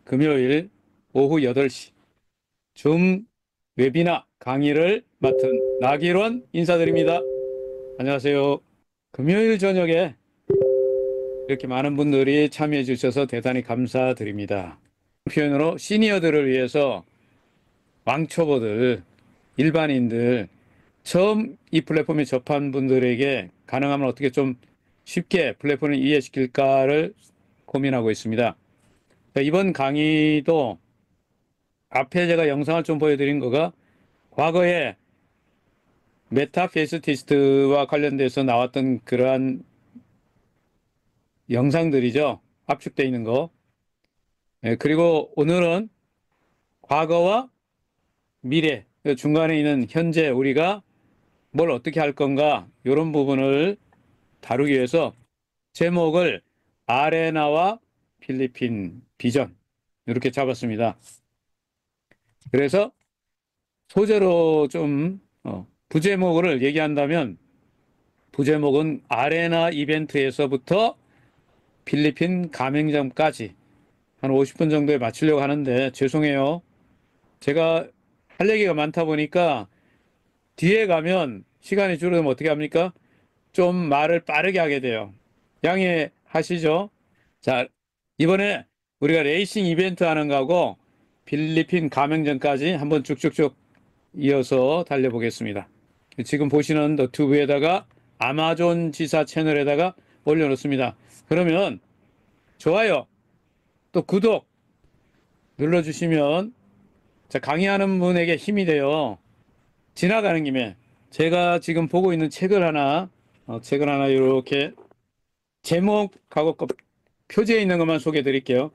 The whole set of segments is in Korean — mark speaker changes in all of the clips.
Speaker 1: 금요일 오후 8시 줌 웨비나 강의를 맡은 나길원 인사드립니다. 안녕하세요. 금요일 저녁에 이렇게 많은 분들이 참여해 주셔서 대단히 감사드립니다. 표현으로 시니어들을 위해서 왕초보들, 일반인들, 처음 이 플랫폼에 접한 분들에게 가능하면 어떻게 좀 쉽게 플랫폼을 이해시킬까를 고민하고 있습니다. 이번 강의도 앞에 제가 영상을 좀 보여드린 거가 과거에 메타페이스티스트와 관련돼서 나왔던 그러한 영상들이죠. 압축되어 있는 거. 그리고 오늘은 과거와 미래, 그 중간에 있는 현재 우리가 뭘 어떻게 할 건가 이런 부분을 다루기 위해서 제목을 아레나와 필리핀 비전 이렇게 잡았습니다. 그래서 소재로 좀 부제목을 얘기한다면 부제목은 아레나 이벤트에서부터 필리핀 가맹점까지 한 50분 정도에 맞추려고 하는데 죄송해요. 제가 할 얘기가 많다 보니까 뒤에 가면 시간이 줄어들면 어떻게 합니까? 좀 말을 빠르게 하게 돼요. 양해하시죠? 자, 이번에 우리가 레이싱 이벤트 하는 거하고 필리핀 가맹점까지 한번 쭉쭉쭉 이어서 달려보겠습니다. 지금 보시는 너튜브에다가 아마존 지사 채널에다가 올려놓습니다. 그러면 좋아요, 또 구독 눌러주시면 자, 강의하는 분에게 힘이 돼요. 지나가는 김에 제가 지금 보고 있는 책을 하나 이렇게 제목하고 표지에 있는 것만 소개해 드릴게요.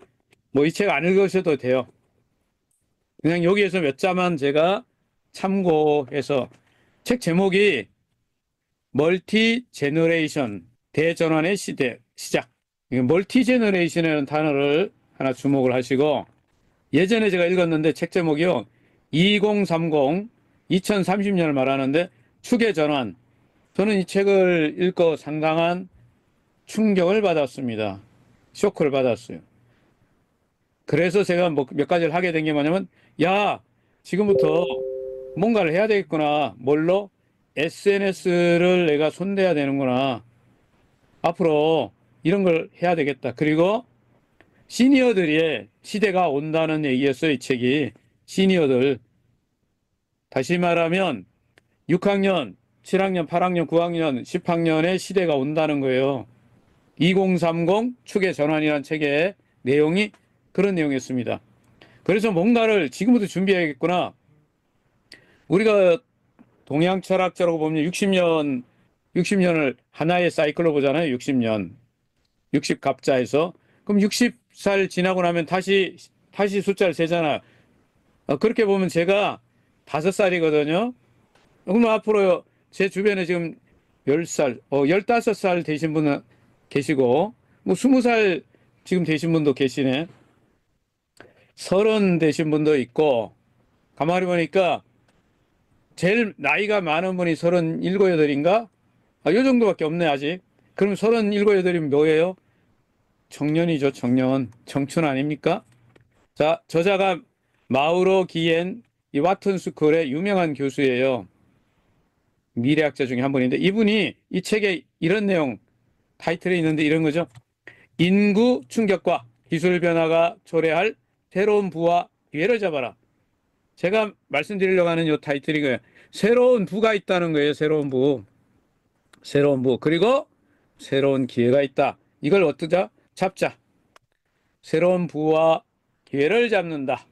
Speaker 1: 뭐 이 책 안 읽으셔도 돼요. 그냥 여기에서 몇 자만 제가 참고해서 책 제목이 멀티 제너레이션 대전환의 시대 시작. 멀티 제너레이션이라는 단어를 하나 주목을 하시고 예전에 제가 읽었는데 책 제목이요. 2030 2030년을 말하는데 축의 전환. 저는 이 책을 읽고 상당한 충격을 받았습니다. 쇼크를 받았어요. 그래서 제가 뭐 몇 가지를 하게 된 게 뭐냐면 야 지금부터 뭔가를 해야 되겠구나. 뭘로? SNS를 내가 손대야 되는구나. 앞으로 이런 걸 해야 되겠다. 그리고 시니어들의 시대가 온다는 얘기였어요. 이 책이. 시니어들. 다시 말하면 6학년, 7학년, 8학년, 9학년, 10학년의 시대가 온다는 거예요. 2030 축의 전환이라는 책의 내용이 그런 내용이었습니다. 그래서 뭔가를 지금부터 준비해야겠구나. 우리가 동양 철학자라고 보면 60년을 하나의 사이클로 보잖아요. 60년. 60갑자에서. 그럼 60살 지나고 나면 다시 숫자를 세잖아. 그렇게 보면 제가 5살이거든요. 그럼 앞으로 제 주변에 지금 10살, 15살 되신 분은 계시고, 뭐 20살 지금 되신 분도 계시네. 30 되신 분도 있고, 가만히 보니까 제일 나이가 많은 분이 37, 8인가? 요 정도밖에 없네, 아직. 그럼 37, 8이면 뭐예요? 청년이죠, 청년. 청춘 아닙니까? 자, 저자가 마우로 기엔 이 와튼 스쿨의 유명한 교수예요. 미래학자 중에 한 분인데 이분이 이 책에 이런 내용 타이틀에 있는데 이런 거죠. 인구 충격과 기술 변화가 초래할 새로운 부와 기회를 잡아라. 제가 말씀드리려고 하는 이 타이틀이 거예요. 새로운 부가 있다는 거예요. 새로운 부. 새로운 부. 그리고 새로운 기회가 있다. 이걸 어떠자? 잡자. 새로운 부와 기회를 잡는다.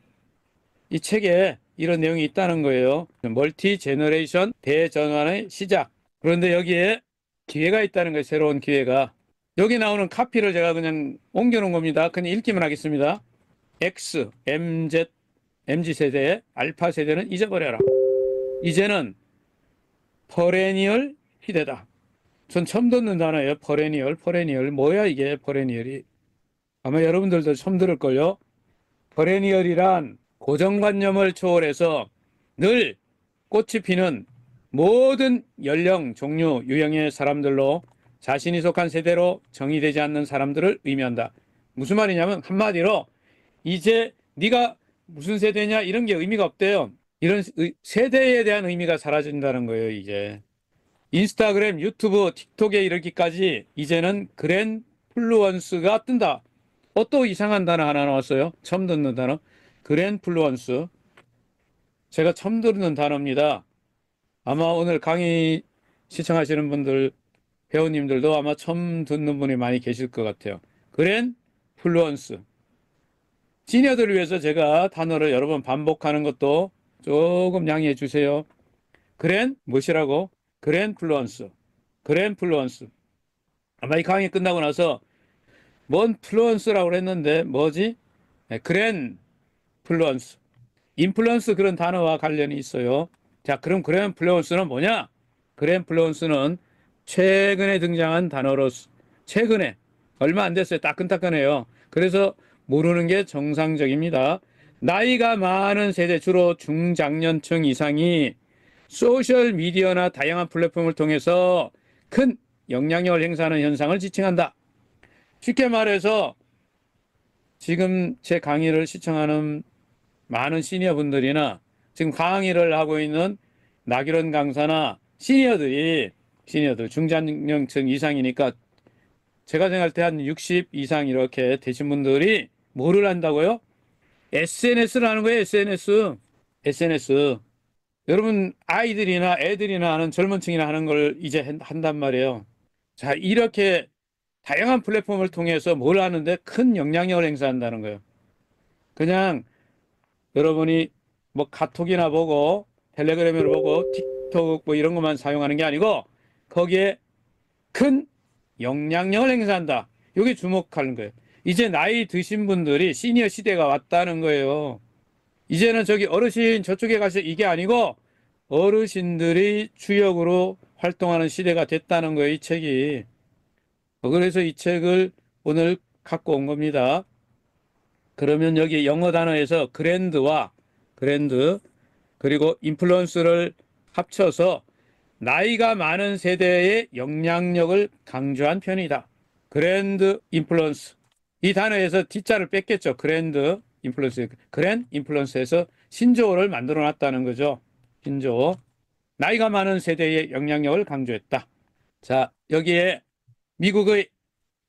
Speaker 1: 이 책에 이런 내용이 있다는 거예요. 멀티 제너레이션 대전환의 시작. 그런데 여기에 기회가 있다는 거예요. 새로운 기회가. 여기 나오는 카피를 제가 그냥 옮겨놓은 겁니다. 그냥 읽기만 하겠습니다. X, MZ 세대, 알파 세대는 잊어버려라. 이제는 퍼레니얼 시대다. 전 처음 듣는 단어예요. 퍼레니얼. 뭐야 이게 퍼레니얼이. 아마 여러분들도 처음 들을걸요. 퍼레니얼이란 고정관념을 초월해서 늘 꽃이 피는 모든 연령, 종류, 유형의 사람들로 자신이 속한 세대로 정의되지 않는 사람들을 의미한다. 무슨 말이냐면 한마디로 이제 네가 무슨 세대냐 이런 게 의미가 없대요. 이런 세대에 대한 의미가 사라진다는 거예요, 이제. 인스타그램, 유튜브, 틱톡에 이르기까지 이제는 그랜플루언스가 뜬다. 또 이상한 단어 하나 나왔어요. 처음 듣는 단어. 그랜플루언스. 제가 처음 듣는 단어입니다. 아마 오늘 강의 시청하시는 분들, 배우님들도 아마 처음 듣는 분이 많이 계실 것 같아요. 그랜플루언스. 시니어들을 위해서 제가 단어를 여러 번 반복하는 것도 조금 양해해 주세요. 그랜 무엇이라고? 그랜플루언스. 그랜플루언스. 아마 이 강의 끝나고 나서 뭔 플루언스라고 했는데 뭐지? 네, 그랜플루언스. 인플루언스 그런 단어와 관련이 있어요. 자, 그럼 그랜플루언스는 뭐냐? 그랜플루언스는 최근에 등장한 단어로서 최근에 얼마 안 됐어요. 따끈따끈해요. 그래서 모르는 게 정상적입니다. 나이가 많은 세대, 주로 중장년층 이상이 소셜 미디어나 다양한 플랫폼을 통해서 큰 영향력을 행사하는 현상을 지칭한다. 쉽게 말해서 지금 제 강의를 시청하는 많은 시니어 분들이나 지금 강의를 하고 있는 나기론 강사나 시니어들 중장년층 이상이니까 제가 생각할 때 한 60 이상 이렇게 되신 분들이 뭐를 한다고요? SNS를 하는 거예요. SNS. 여러분 아이들이나 애들이나 하는 젊은 층이나 하는 걸 이제 한단 말이에요. 자, 이렇게 다양한 플랫폼을 통해서 뭘 하는데 큰 영향력을 행사한다는 거예요. 그냥 여러분이 뭐 카톡이나 보고 텔레그램을 보고 틱톡 뭐 이런 것만 사용하는 게 아니고 거기에 큰 영향력을 행사한다. 여기 주목하는 거예요. 이제 나이 드신 분들이 시니어 시대가 왔다는 거예요. 이제는 저기 어르신 저쪽에 가서 이게 아니고 어르신들이 주역으로 활동하는 시대가 됐다는 거예요, 이 책이. 그래서 이 책을 오늘 갖고 온 겁니다. 그러면 여기 영어 단어에서 그랜드 그리고 인플루언스를 합쳐서 나이가 많은 세대의 영향력을 강조한 편이다. 그랜드 인플루언스. 이 단어에서 D자를 뺐겠죠. 그랜드 인플루언스. 그랜 인플루언스에서 신조어를 만들어 놨다는 거죠. 신조어. 나이가 많은 세대의 영향력을 강조했다. 자, 여기에 미국의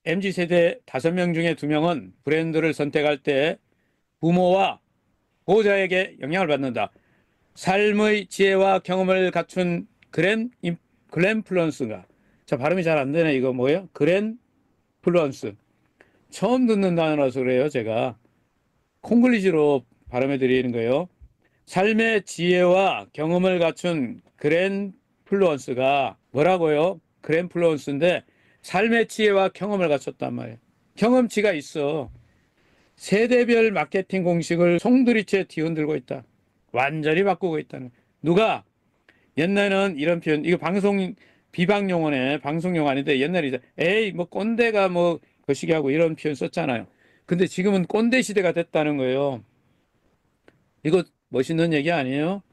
Speaker 1: MZ세대 5명 중에 2명은 브랜드를 선택할 때 부모와 보호자에게 영향을 받는다. 삶의 지혜와 경험을 갖춘 그랜플루언스가. 자, 발음이 잘 안 되네. 이거 뭐예요? 그랜플루언스. 처음 듣는 단어라서 그래요, 제가. 콩글리시로 발음해 드리는 거예요. 삶의 지혜와 경험을 갖춘 그랜플루언스가 뭐라고요? 그랜플루언스인데 삶의 지혜와 경험을 갖췄단 말이에요. 경험치가 있어. 세대별 마케팅 공식을 송두리째 뒤흔들고 있다. 완전히 바꾸고 있다는. 누가? 옛날에는 이런 표현, 이거 방송 비방 용어네. 방송 용어 아닌데 옛날에 이제 에이 뭐 꼰대가 뭐 거시기 하고 이런 표현 썼잖아요. 근데 지금은 꼰대 시대가 됐다는 거예요. 이거 멋있는 얘기 아니에요?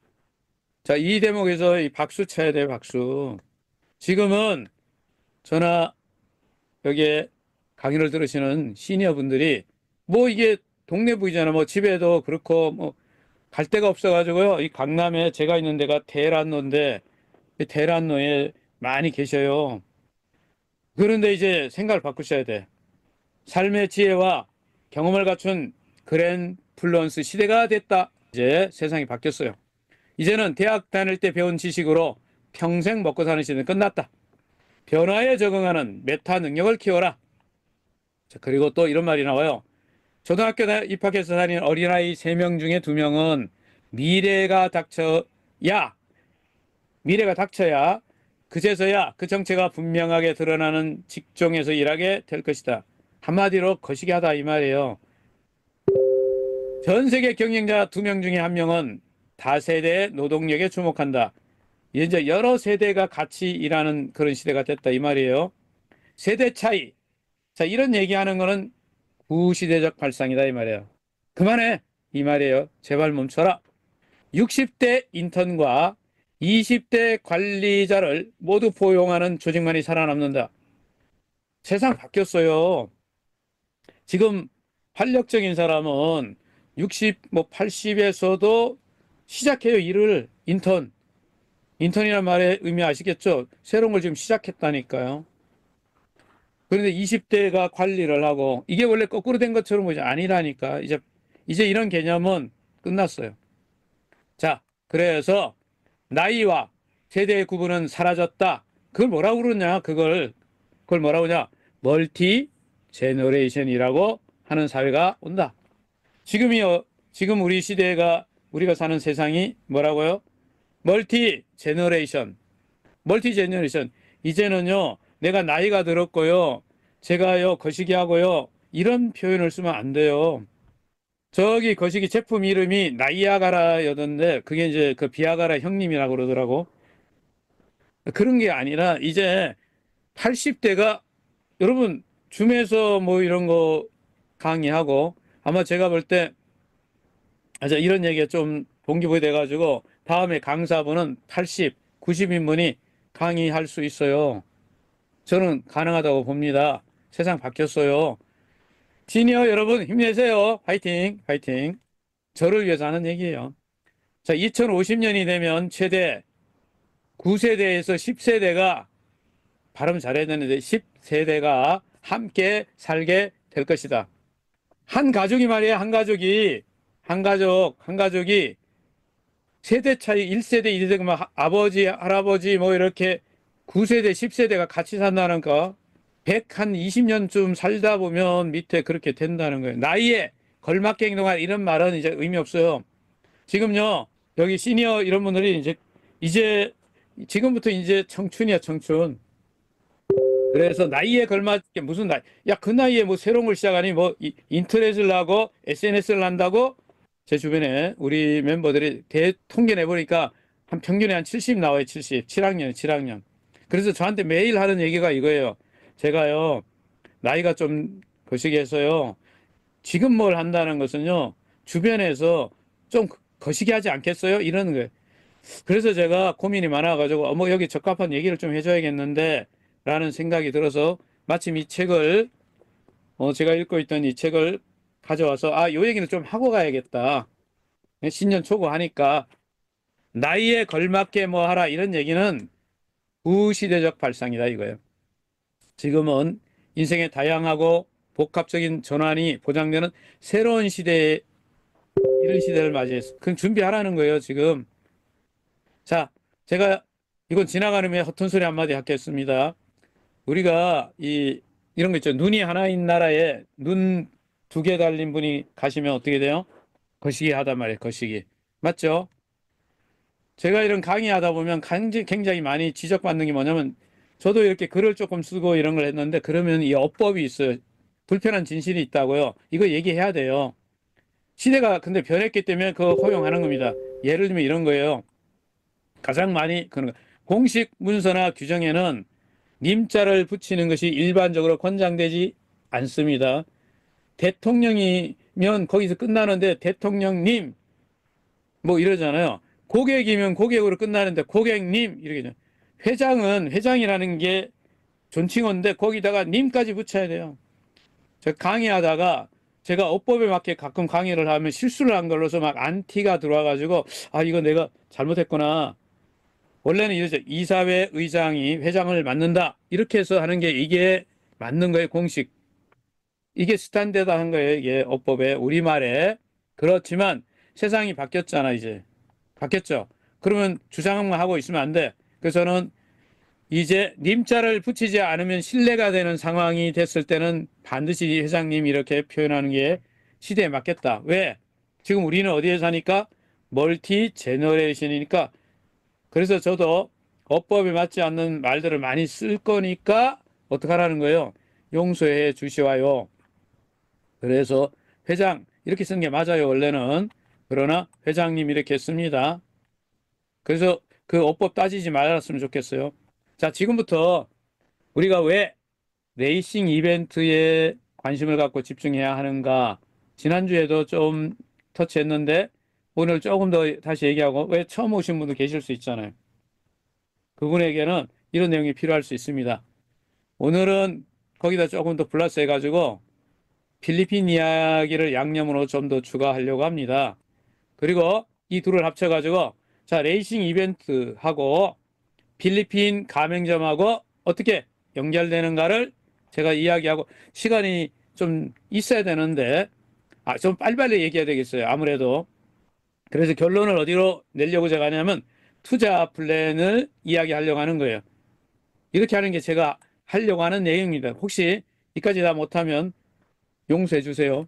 Speaker 1: 자, 이 대목에서 이 박수 쳐야 돼요, 박수. 지금은 저나 여기에 강의를 들으시는 시니어 분들이 뭐 이게 동네 부이잖아. 뭐 집에도 그렇고 뭐 갈 데가 없어가지고요. 이 강남에 제가 있는 데가 대란로인데 이 대란로에 많이 계셔요. 그런데 이제 생각을 바꾸셔야 돼. 삶의 지혜와 경험을 갖춘 그랜플루언스 시대가 됐다. 이제 세상이 바뀌었어요. 이제는 대학 다닐 때 배운 지식으로 평생 먹고 사는 시대는 끝났다. 변화에 적응하는 메타 능력을 키워라. 자, 그리고 또 이런 말이 나와요. 초등학교 입학해서 다니는 어린아이 3명 중에 2명은 미래가 닥쳐야 그제서야 그 정체가 분명하게 드러나는 직종에서 일하게 될 것이다. 한마디로 거시기 하다 이 말이에요. 전 세계 경영자 2명 중에 1명은 다세대의 노동력에 주목한다. 이제 여러 세대가 같이 일하는 그런 시대가 됐다 이 말이에요. 세대 차이. 자, 이런 얘기하는 거는 구시대적 발상이다 이 말이에요. 그만해 이 말이에요. 제발 멈춰라. 60대 인턴과 20대 관리자를 모두 포용하는 조직만이 살아남는다. 세상 바뀌었어요. 지금 활력적인 사람은 60, 뭐 80에서도 시작해요. 일을 인턴이란 말의 의미 아시겠죠? 새로운 걸 지금 시작했다니까요. 그런데 20대가 관리를 하고 이게 원래 거꾸로 된 것처럼 보이지 아니라니까. 이제 이런 개념은 끝났어요. 자, 그래서 나이와 세대의 구분은 사라졌다. 그걸 뭐라고 그러냐? 그걸 뭐라고 하냐? 멀티 제너레이션이라고 하는 사회가 온다. 지금 우리 시대가 우리가 사는 세상이 뭐라고요? 멀티 제너레이션. 멀티 제너레이션. 이제는요, 내가 나이가 들었고요, 제가요, 거시기 하고요, 이런 표현을 쓰면 안 돼요. 저기 거시기 제품 이름이 나이아가라였는데, 그게 이제 그 비아가라 형님이라고 그러더라고. 그런 게 아니라, 이제 80대가, 여러분, 줌에서 뭐 이런 거 강의하고, 아마 제가 볼 때, 이런 얘기가 좀 동기부여 돼가지고, 다음에 강사분은 80, 90인분이 강의할 수 있어요. 저는 가능하다고 봅니다. 세상 바뀌었어요. 시니어 여러분 힘내세요. 화이팅, 화이팅. 저를 위해서 하는 얘기예요. 자, 2050년이 되면 최대 9세대에서 10세대가 발음 잘해야 되는데 10세대가 함께 살게 될 것이다. 한 가족이 말이에요. 한 가족이 세대 차이 1세대, 2세대, 뭐 아버지, 할아버지 뭐 이렇게 9세대, 10세대가 같이 산다는 거. 120년쯤 살다 보면 밑에 그렇게 된다는 거예요. 나이에 걸맞게 행동할 이런 말은 이제 의미 없어요. 지금요, 여기 시니어 이런 분들이 이제, 지금부터 이제 청춘이야, 청춘. 그래서 나이에 걸맞게 무슨 나이, 야, 그 나이에 뭐 새로운 걸 시작하니 뭐 인터넷을 하고 SNS를 한다고 제 주변에 우리 멤버들이 통계 내보니까 한 평균에 한 70 나와요, 70. 7학년. 그래서 저한테 매일 하는 얘기가 이거예요. 제가요, 나이가 좀 거시기해서요, 지금 뭘 한다는 것은요, 주변에서 좀 거시기 하지 않겠어요? 이러는 거예요. 그래서 제가 고민이 많아가지고, 뭐 여기 적합한 얘기를 좀 해줘야겠는데, 라는 생각이 들어서 마침 이 책을, 제가 읽고 있던 이 책을 가져와서, 요 얘기는 좀 하고 가야겠다. 신년 초고 하니까, 나이에 걸맞게 뭐 하라, 이런 얘기는 구시대적 발상이다, 이거예요. 지금은 인생의 다양하고 복합적인 전환이 보장되는 새로운 시대에, 이런 시대를 맞이해서 그럼 준비하라는 거예요, 지금. 자, 제가 이건 지나가는 에 허튼 소리 한마디 하겠습니다. 우리가 이런 거 있죠. 눈이 하나인 나라에 눈 2개 달린 분이 가시면 어떻게 돼요? 거시기 하단 말이에요, 거시기. 맞죠? 제가 이런 강의하다 보면 굉장히 많이 지적받는 게 뭐냐면, 저도 이렇게 글을 조금 쓰고 이런 걸 했는데, 그러면 이 어법이 있어요. 불편한 진실이 있다고요. 이거 얘기해야 돼요. 시대가 근데 변했기 때문에 그거 허용하는 겁니다. 예를 들면 이런 거예요. 가장 많이 그런 거. 공식 문서나 규정에는 님자를 붙이는 것이 일반적으로 권장되지 않습니다. 대통령이면 거기서 끝나는데 대통령님 뭐 이러잖아요. 고객이면 고객으로 끝나는데 고객님 이렇게 죠. 회장은 회장이라는 게 존칭어인데 거기다가 님까지 붙여야 돼요. 제가 강의하다가 제가 어법에 맞게 가끔 강의를 하면 실수를 한 걸로서 막 안티가 들어와가지고 이거 내가 잘못했구나. 원래는 이러죠. 이사회 의장이 회장을 맡는다. 이렇게 해서 하는 게 이게 맞는 거예요. 공식. 이게 스탠다드한 거예요. 이게 어법에 우리말에. 그렇지만 세상이 바뀌었잖아 이제. 바뀌었죠. 그러면 주장만 하고 있으면 안 돼. 그래서 저는 이제 님자를 붙이지 않으면 신뢰가 되는 상황이 됐을 때는 반드시 회장님 이렇게 표현하는 게 시대에 맞겠다. 왜? 지금 우리는 어디에 사니까? 멀티 제너레이션이니까. 그래서 저도 어법에 맞지 않는 말들을 많이 쓸 거니까 어떡하라는 거예요? 용서해 주시와요. 그래서 회장 이렇게 쓰는 게 맞아요. 원래는. 그러나 회장님 이렇게 씁니다. 그래서 그 어법 따지지 말았으면 좋겠어요. 자, 지금부터 우리가 왜 레이싱 이벤트에 관심을 갖고 집중해야 하는가? 지난주에도 좀 터치했는데 오늘 조금 더 다시 얘기하고 왜 처음 오신 분도 계실 수 있잖아요. 그분에게는 이런 내용이 필요할 수 있습니다. 오늘은 거기다 조금 더 플러스 해가지고 필리핀 이야기를 양념으로 좀 더 추가하려고 합니다. 그리고 이 둘을 합쳐가지고 자, 레이싱 이벤트하고 필리핀 가맹점하고 어떻게 연결되는가를 제가 이야기하고 시간이 좀 있어야 되는데 좀 빨리빨리 얘기해야 되겠어요. 아무래도. 그래서 결론을 어디로 내려고 제가 하냐면 투자 플랜을 이야기하려고 하는 거예요. 이렇게 하는 게 제가 하려고 하는 내용입니다. 혹시 이까지 다 못하면 용서해 주세요.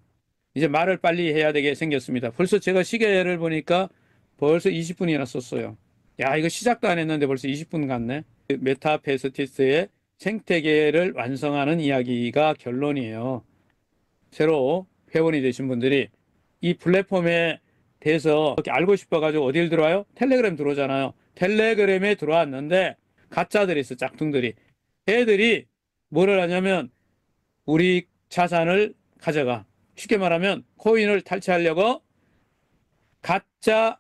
Speaker 1: 이제 말을 빨리 해야 되게 생겼습니다. 벌써 제가 시계를 보니까 벌써 20분이나 썼어요. 야, 이거 시작도 안 했는데 벌써 20분 갔네. 메타페스티스의 생태계를 완성하는 이야기가 결론이에요. 새로 회원이 되신 분들이 이 플랫폼에 대해서 이렇게 알고 싶어가지고 어딜 들어와요? 텔레그램 들어오잖아요. 텔레그램에 들어왔는데 가짜들이 있어, 짝퉁들이. 애들이 뭐를 하냐면 우리 자산을 가져가. 쉽게 말하면 코인을 탈취하려고 가짜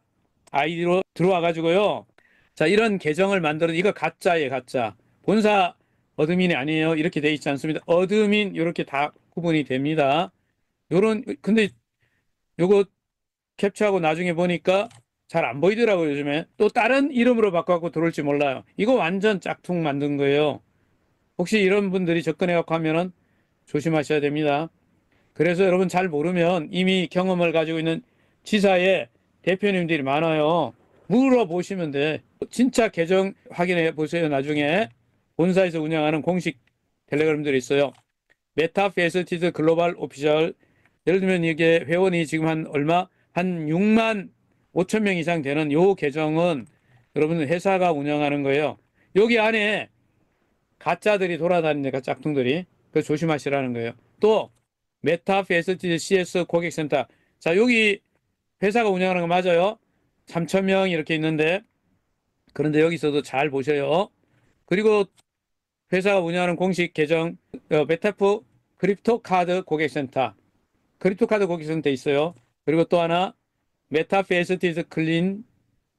Speaker 1: 아이디로 들어와 가지고요. 자, 이런 계정을 만들어 이거 가짜예요, 가짜. 본사 어드민이 아니에요. 이렇게 돼 있지 않습니다. 어드민 이렇게 다 구분이 됩니다. 요런 근데 요거 캡처하고 나중에 보니까 잘 안 보이더라고요, 요즘에. 또 다른 이름으로 바꿔갖고 들어올지 몰라요. 이거 완전 짝퉁 만든 거예요. 혹시 이런 분들이 접근해 갖고 하면은 조심하셔야 됩니다. 그래서 여러분 잘 모르면 이미 경험을 가지고 있는 지사의 대표님들이 많아요. 물어보시면 돼. 진짜 계정 확인해 보세요. 나중에 본사에서 운영하는 공식 텔레그램들이 있어요. 메타페스티스 글로벌 오피셜. 예를 들면 이게 회원이 지금 한 얼마? 한 6만 5천 명 이상 되는 요 계정은 여러분 회사가 운영하는 거예요. 여기 안에 가짜들이 돌아다니니까 짝퉁들이. 그래서 조심하시라는 거예요. 또 메타페스티스 CS 고객센터. 자, 여기 회사가 운영하는 거 맞아요. 3천 명 이렇게 있는데 그런데 여기서도 잘 보셔요. 그리고 회사가 운영하는 공식 계정 메타프 크립토 카드 고객센터. 크립토 카드 고객센터 있어요. 그리고 또 하나 메타페스티스 클린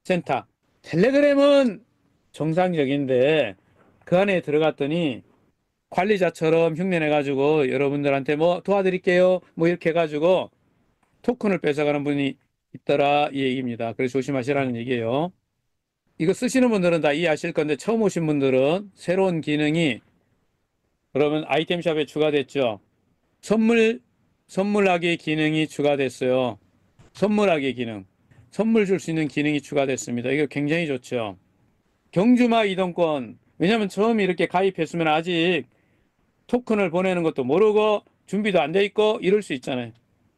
Speaker 1: 센터. 텔레그램은 정상적인데 그 안에 들어갔더니 관리자처럼 흉내내가지고 여러분들한테 뭐 도와드릴게요 뭐 이렇게 해가지고 토큰을 뺏어가는 분이 있더라 이 얘기입니다. 그래서 조심하시라는 얘기예요. 이거 쓰시는 분들은 다 이해하실 건데 처음 오신 분들은 새로운 기능이 그러면 아이템샵에 추가됐죠. 선물하기 기능이 추가됐어요. 선물하기 기능. 선물 줄 수 있는 기능이 추가됐습니다. 이거 굉장히 좋죠. 경주마 이동권. 왜냐하면 처음 이렇게 가입했으면 아직 토큰을 보내는 것도 모르고 준비도 안 돼 있고 이럴 수 있잖아요.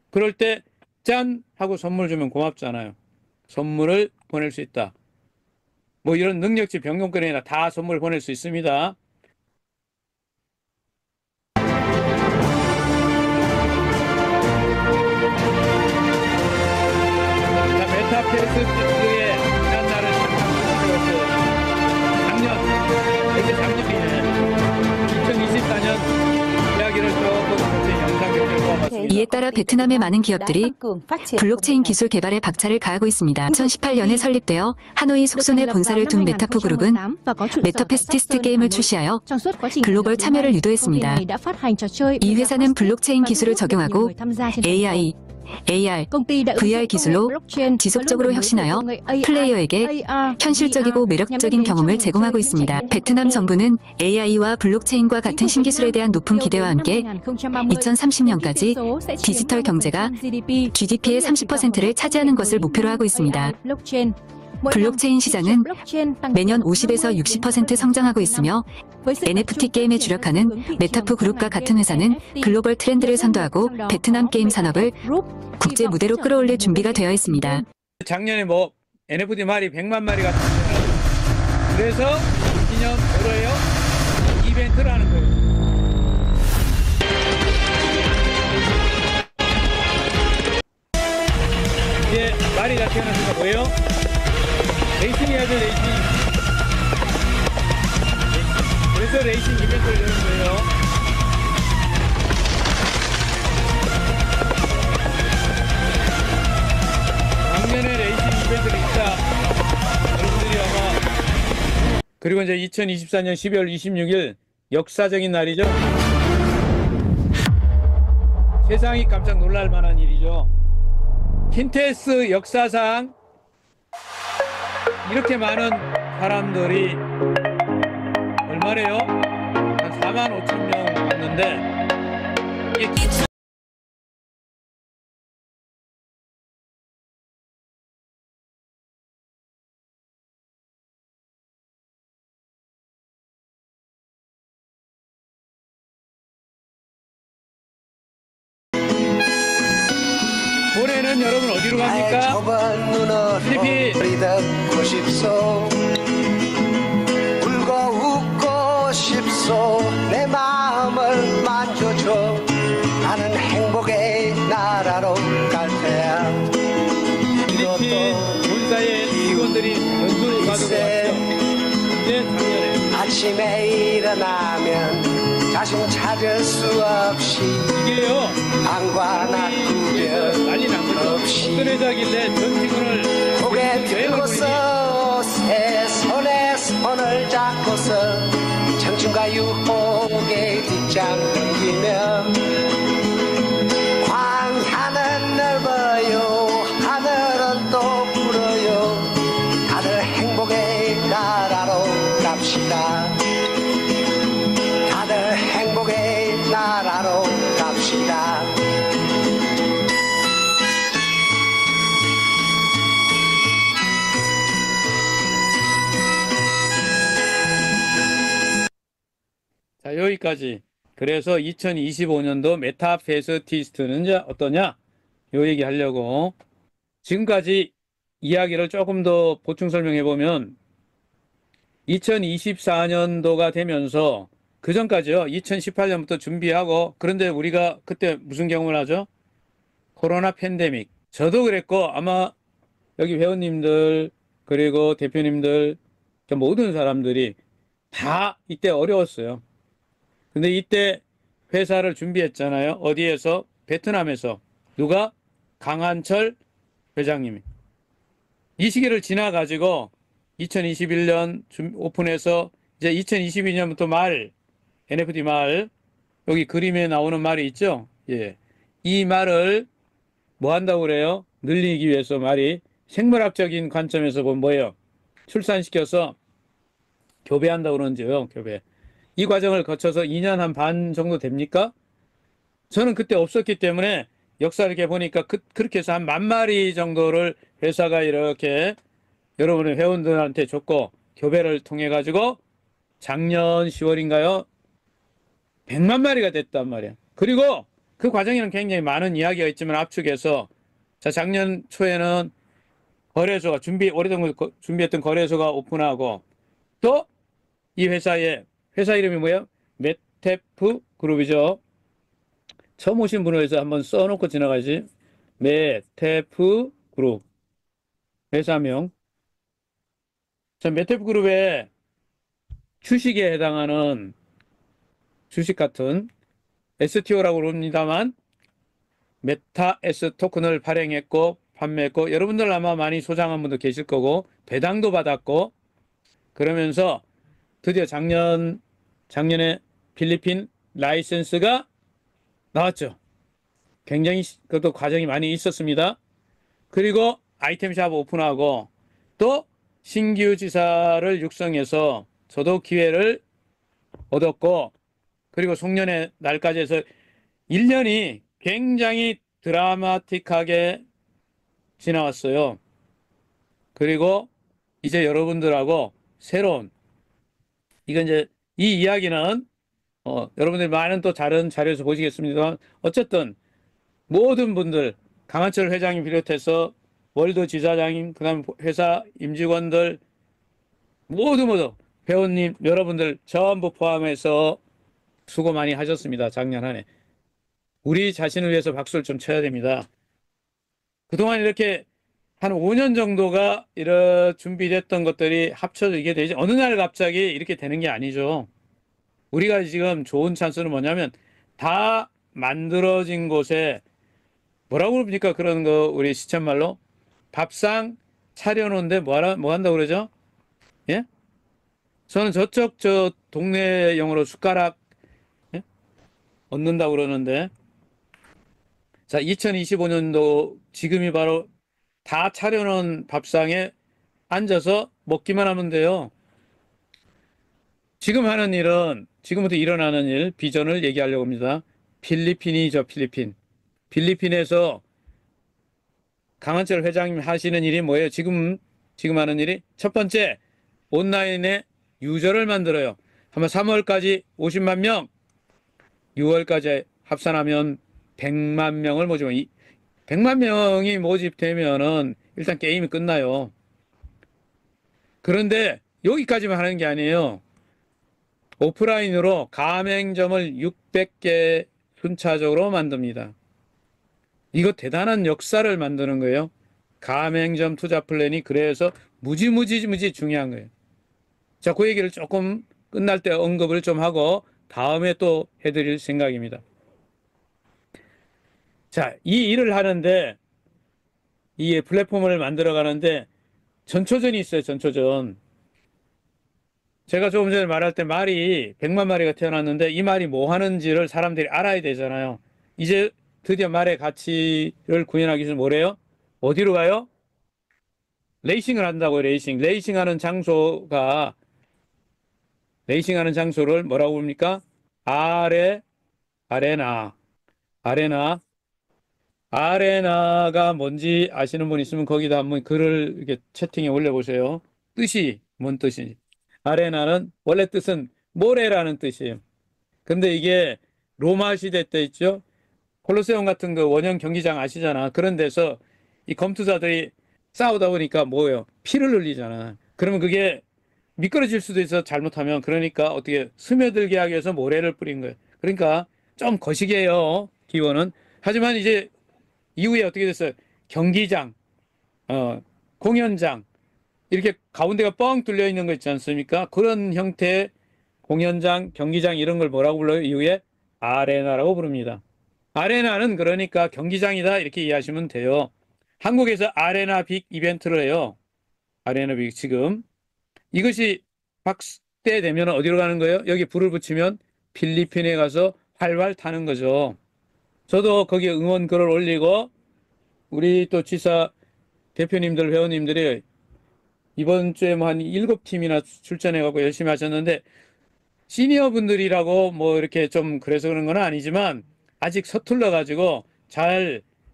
Speaker 1: 그럴 때 짠! 하고 선물 주면 고맙잖아요. 선물을 보낼 수 있다. 뭐 이런 능력치 변경권이나 다 선물 보낼 수 있습니다. 자, 메타페스티스의 지난 날을 잠깐 작년, 이게 작년이네. 2024년 이야기를 조금 영상 경제를 모아봤습니다.
Speaker 2: 이에 따라 베트남의 많은 기업들이 블록체인 기술 개발에 박차를 가하고 있습니다. 2018년에 설립되어 하노이 속순에 본사를 둔 메타프 그룹은 메타페스티스트 게임을 출시하여 글로벌 참여를 유도했습니다. 이 회사는 블록체인 기술을 적용하고 AI, AR, VR 기술로 지속적으로 혁신하여 플레이어에게 현실적이고 매력적인 경험을 제공하고 있습니다. 베트남 정부는 AI와 블록체인과 같은 신기술에 대한 높은 기대와 함께 2030년까지 디지털 경제가 GDP의 30%를 차지하는 것을 목표로 하고 있습니다. 블록체인 시장은 매년 50에서 60% 성장하고 있으며 NFT 게임에 주력하는 메타프 그룹과 같은 회사는 글로벌 트렌드를 선도하고 베트남 게임 산업을 국제 무대로 끌어올릴 준비가 되어 있습니다.
Speaker 1: 작년에 뭐 NFT 말이 100만 마리가 탔잖아요. 그래서 기념 뭐래요? 이벤트를 하는 거예요. 이제 마리가 태어났으니까 뭐예요? 레이싱 해야죠, 레이싱. 그래서 레이싱 이벤트를 여는 거예요. 작년에 레이싱 이벤트가 있다. 여러분들이 아마. 그리고 이제 2024년 12월 26일 역사적인 날이죠. 세상이 깜짝 놀랄 만한 일이죠. 킨테스 역사상 이렇게 많은 사람들이 얼마래요? 한 4만 5천 명 왔는데 이게 올해는 여러분 어디로 갑니까? 필리핀.
Speaker 3: 듣고 싶소 울고 웃고 싶소 내 마음을 만져줘 나는 행복의 나라로 갈 테야
Speaker 1: 필리핀 본사의 직원들이 연수 가서 왔죠. 이제 작년에
Speaker 3: 아침에 일어나면 자신 찾을 수 없이
Speaker 1: 이게요.
Speaker 3: 방과 낮 구별
Speaker 1: 난리 난 거죠.
Speaker 3: 없이
Speaker 1: 어떤 회사길래 전 직원을
Speaker 3: 고개
Speaker 1: 여행을 보내니
Speaker 3: 들고서 새 손에 손을 잡고서 청춘과 유혹의 뒷장 넘기며 광야는 넓어요 하늘은 또 푸르요 다들 행복의 나라로 갑시다 다들 행복의 나라로 갑시다
Speaker 1: 자, 여기까지. 그래서 2025년도 메타페스티스트는 이제 어떠냐? 요 얘기 하려고. 지금까지 이야기를 조금 더 보충 설명해 보면 2024년도가 되면서 그 전까지요. 2018년부터 준비하고 그런데 우리가 그때 무슨 경험을 하죠? 코로나 팬데믹. 저도 그랬고 아마 여기 회원님들 그리고 대표님들 모든 사람들이 다 이때 어려웠어요. 근데 이때 회사를 준비했잖아요. 어디에서? 베트남에서. 누가? 강한철 회장님이. 이 시기를 지나가지고 2021년 오픈해서 이제 2022년부터 말, NFT 말, 여기 그림에 나오는 말이 있죠? 예. 이 말을 뭐 한다고 그래요? 늘리기 위해서 말이 생물학적인 관점에서 보면 뭐예요? 출산시켜서 교배한다고 그러는데요. 교배. 이 과정을 거쳐서 2년 한 반 정도 됩니까? 저는 그때 없었기 때문에 역사를 이렇게 보니까 그렇게 해서 한 10,000마리 정도를 회사가 이렇게 여러분의 회원들한테 줬고 교배를 통해 가지고 작년 10월인가요? 100만 마리가 됐단 말이야. 그리고 그 과정에는 굉장히 많은 이야기가 있지만 압축해서 자 작년 초에는 거래소가 오래전 준비했던 거래소가 오픈하고 또 이 회사 이름이 뭐예요? 메테프 그룹이죠. 처음 오신 분을 위해서 한번 써놓고 지나가지. 메테프 그룹 회사명. 자, 메테프 그룹의 주식에 해당하는 주식 같은 STO라고 그럽니다만 메타 S 토큰을 발행했고 판매했고 여러분들 아마 많이 소장한 분도 계실 거고 배당도 받았고 그러면서 드디어 작년에 필리핀 라이센스가 나왔죠. 굉장히 그것도 과정이 많이 있었습니다. 그리고 아이템샵 오픈하고 또 신규 지사를 육성해서 저도 기회를 얻었고 그리고 송년회 날까지 해서 1년이 굉장히 드라마틱하게 지나왔어요. 그리고 이제 여러분들하고 새로운 이건 이제 이 이야기는 여러분들이 많은 또 다른 자료에서 보시겠습니다만 어쨌든 모든 분들 강한철 회장님 비롯해서 월드 지사장님 그다음 회사 임직원들 모두 회원님 여러분들 전부 포함해서 수고 많이 하셨습니다. 작년 한 해. 우리 자신을 위해서 박수를 좀 쳐야 됩니다. 그동안 이렇게 한 5년 정도가 이런 준비됐던 것들이 합쳐져 이게 되지 어느 날 갑자기 이렇게 되는 게 아니죠. 우리가 지금 좋은 찬스는 뭐냐면 다 만들어진 곳에 뭐라고 그럽니까? 그런 거 우리 시쳇말로 밥상 차려놓은데 뭐 한다고 그러죠? 예? 저는 저쪽 저 동네 영어로 숟가락 예? 얻는다고 그러는데 자, 2025년도 지금이 바로 다 차려놓은 밥상에 앉아서 먹기만 하면 돼요. 지금 하는 일은 지금부터 일어나는 일, 비전을 얘기하려고 합니다. 필리핀이죠, 필리핀. 필리핀에서 강한철 회장님 하시는 일이 뭐예요? 지금 하는 일이 첫 번째, 온라인에 유저를 만들어요. 아마 3월까지 50만 명, 6월까지 합산하면 100만 명을 모집하면 100만 명이 모집되면은 일단 게임이 끝나요. 그런데 여기까지만 하는 게 아니에요. 오프라인으로 가맹점을 600개 순차적으로 만듭니다. 이거 대단한 역사를 만드는 거예요. 가맹점 투자 플랜이 그래서 무지 중요한 거예요. 자, 그 얘기를 조금 끝날 때 언급을 좀 하고 다음에 또 해드릴 생각입니다. 자, 이 일을 하는데 이 플랫폼을 만들어 가는데 전초전이 있어요. 전초전. 제가 조금 전에 말할 때 말이 100만 마리가 태어났는데 이 말이 뭐 하는지를 사람들이 알아야 되잖아요. 이제 드디어 말의 가치를 구현하기 위해서 뭐래요? 어디로 가요? 레이싱을 한다고요. 레이싱하는 장소를 뭐라고 부릅니까? 아레나가 뭔지 아시는 분 있으면 거기다 한번 글을 이렇게 채팅에 올려보세요. 뜻이 뭔 뜻인지. 아레나는 원래 뜻은 모래라는 뜻이에요. 근데 이게 로마 시대 때 있죠. 콜로세움 같은 그 원형 경기장 아시잖아. 그런 데서 이 검투사들이 싸우다 보니까 뭐예요? 피를 흘리잖아. 그러면 그게 미끄러질 수도 있어, 잘못하면. 그러니까 어떻게 스며들게 하기 위해서 모래를 뿌린 거예요. 그러니까 좀 거시기해요, 기원은. 하지만 이제 이후에 어떻게 됐어요? 경기장, 공연장, 이렇게 가운데가 뻥 뚫려 있는 거 있지 않습니까? 그런 형태의 공연장, 경기장 이런 걸 뭐라고 불러요? 이후에 아레나라고 부릅니다. 아레나는 그러니까 경기장이다 이렇게 이해하시면 돼요. 한국에서 아레나 빅 이벤트를 해요. 아레나 빅 지금. 이것이 확대되면 어디로 가는 거예요? 여기 불을 붙이면 필리핀에 가서 활활 타는 거죠. 저도 거기에 응원 글을 올리고 우리 또 지사 대표님들, 회원님들이 이번 주에 뭐 한 7팀이나 출전해갖고 열심히 하셨는데 시니어 분들이라고 뭐 이렇게 좀 그래서 그런 건 아니지만 아직 서툴러가지고